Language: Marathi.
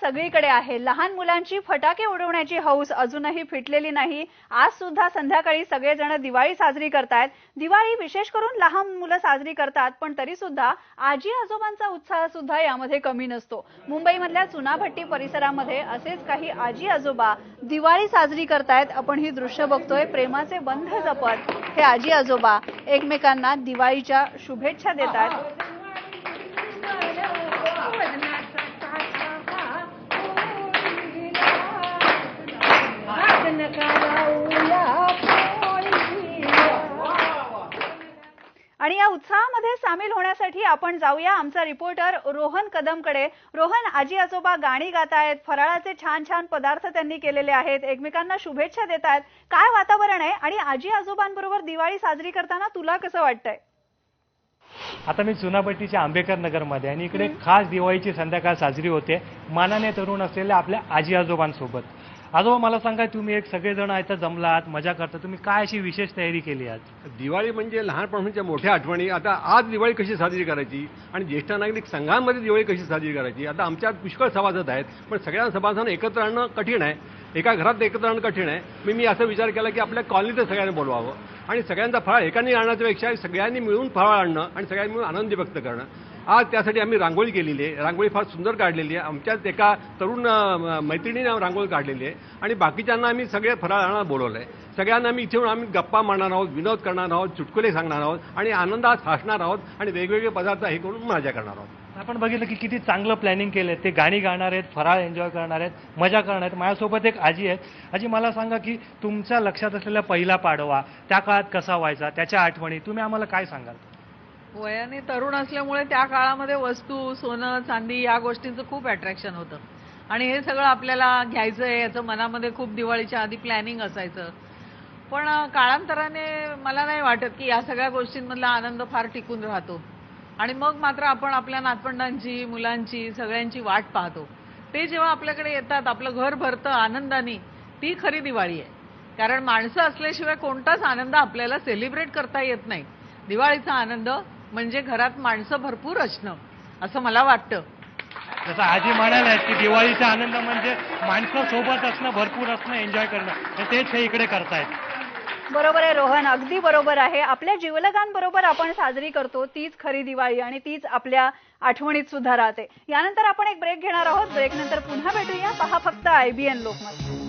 सगळीकडे आहे। लहान मुलांची फटाके उडवण्याची हौस अजूनही फिटलेली नाही। आज सुद्धा संध्याकाळी सगळेजण दिवाळी साजरी करतायत। दिवाळी विशेष करून लहान मुलं साजरी करतात, पण तरी सुद्धा आजी आजोबांचा उत्साह सुद्धा यामध्ये कमी नसतो। मुंबईमधल्या चुनाभट्टी परिसरामध्ये असेच काही आजी आजोबा दिवाळी साजरी करतायत। आपण ही दृश्य बघतोय। प्रेमाचे बंध जपत हे आजी आजोबा एकमेकांना दिवाळीच्या शुभेच्छा देतात। आणि या उत्साहामध्ये सामील होण्यासाठी आपण जाऊया आमचा रिपोर्टर रोहन कदमकडे। रोहन, आजी आजोबा गाणी गातायत, फराळाचे छान छान पदार्थ त्यांनी केलेले आहेत, एकमेकांना शुभेच्छा देतात। काय वातावरण आहे आणि आजी आजोबांबरोबर दिवाळी साजरी करताना तुला कसं वाटतंय? आता मी चुनाभट्टीच्या आंबेडकर नगरमध्ये आणि इकडे खास दिवाळीची संध्याकाळ साजरी होते मानाने तरुण असलेल्या आपल्या आजी आजोबांसोबत। आजोबा, मला सांगा, तुम्ही एक सगळेजण इथं जमलात, मजा करता, तुम्ही काय अशी विशेष तयारी केली आज? दिवाळी म्हणजे लहानपणाच्या मोठ्या आठवणी। आता आज दिवाळी कशी साजरी करायची आणि ज्येष्ठ नागरिक संघांमध्ये दिवाळी कशी साजरी करायची, आता आमच्यात पुष्कळ सभासद आहेत, पण सगळ्या सभासदांना एकत्र आणणं कठीण आहे, एका घरात एकत्र आणणं कठीण आहे। मी असा विचार केला की आपल्या कॉलनीत सगळ्यांना बोलवावं आणि सगळ्यांचा फराळ एकाने आणण्यापेक्षा सगळ्यांनी मिळून फराळ आणणं आणि सगळ्यांनी मिळून आनंद व्यक्त करणं। आज त्यासाठी आम्ही रांगोळी केलेली आहे। रांगोळी फार सुंदर काढलेली आहे। आमच्याच एका तरुण मैत्रिणीने रांगोळी काढलेली आहे आणि बाकीच्यांना आम्ही सगळे फराळ आणायला बोलवलं आहे। सगळ्यांना आम्ही इथे आम्ही गप्पा मारणार आहोत, विनोद करणार आहोत, चुटकुले सांगणार आहोत आणि आनंदात हसणार आहोत आणि वेगवेगळे पदार्थ हे करून मजा करणार आहोत। आपण बघितलं की किती चांगलं प्लॅनिंग केलंय, ते गाणी गाणार आहेत, फराळ एन्जॉय करणार आहेत, मजा करणार आहेत। माझ्यासोबत एक आजी आहेत। आजी, मला सांगा की तुमच्या लक्षात असलेला पहिला पाडवा त्या काळात कसा व्हायचा, त्याच्या आठवणी तुम्ही आम्हाला काय सांगाल? वयाने तरुण असल्यामुळे त्या काळामध्ये वस्तू, सोनं, चांदी या गोष्टींचं खूप अट्रॅक्शन होतं आणि हे सगळं आपल्याला घ्यायचंय याचं मनामध्ये खूप दिवाळीच्या आधी प्लॅनिंग असायचं। पण काळांतराने मला नाही वाटत की या सगळ्या गोष्टींमधला आनंद फार टिकून राहतो आणि मग मात्र आपण आपल्या नातवंडांची, मुलांची, सगळ्यांची वाट पाहतो। ते जेव्हा आपल्याकडे येतात, आपलं घर भरतं आनंदाने, ती खरी दिवाळी आहे। कारण माणसं असल्याशिवाय कोणताच आनंद आपल्याला सेलिब्रेट करता येत नाही। दिवाळीचा आनंद म्हणजे घरात माणसं भरपूर असणं, असं मला वाटतं। जसं आजी म्हणाल्या की दिवाळीचा आनंद म्हणजे माणसं सोबत असणं, भरपूर असणं, एन्जॉय करणं, तेच हे इकडे करतायत। बरोबर आहे रोहन, अगदी बरोबर आहे। आपल्या जीवलगांबरोबर आपण साजरी करतो तीच खरी दिवाळी आणि तीच आपल्या आठवणीत सुद्धा राहते। यानंतर आपण एक ब्रेक घेणार आहोत। ब्रेकनंतर पुन्हा भेटूया। पहा फक्त IBN लोकमत।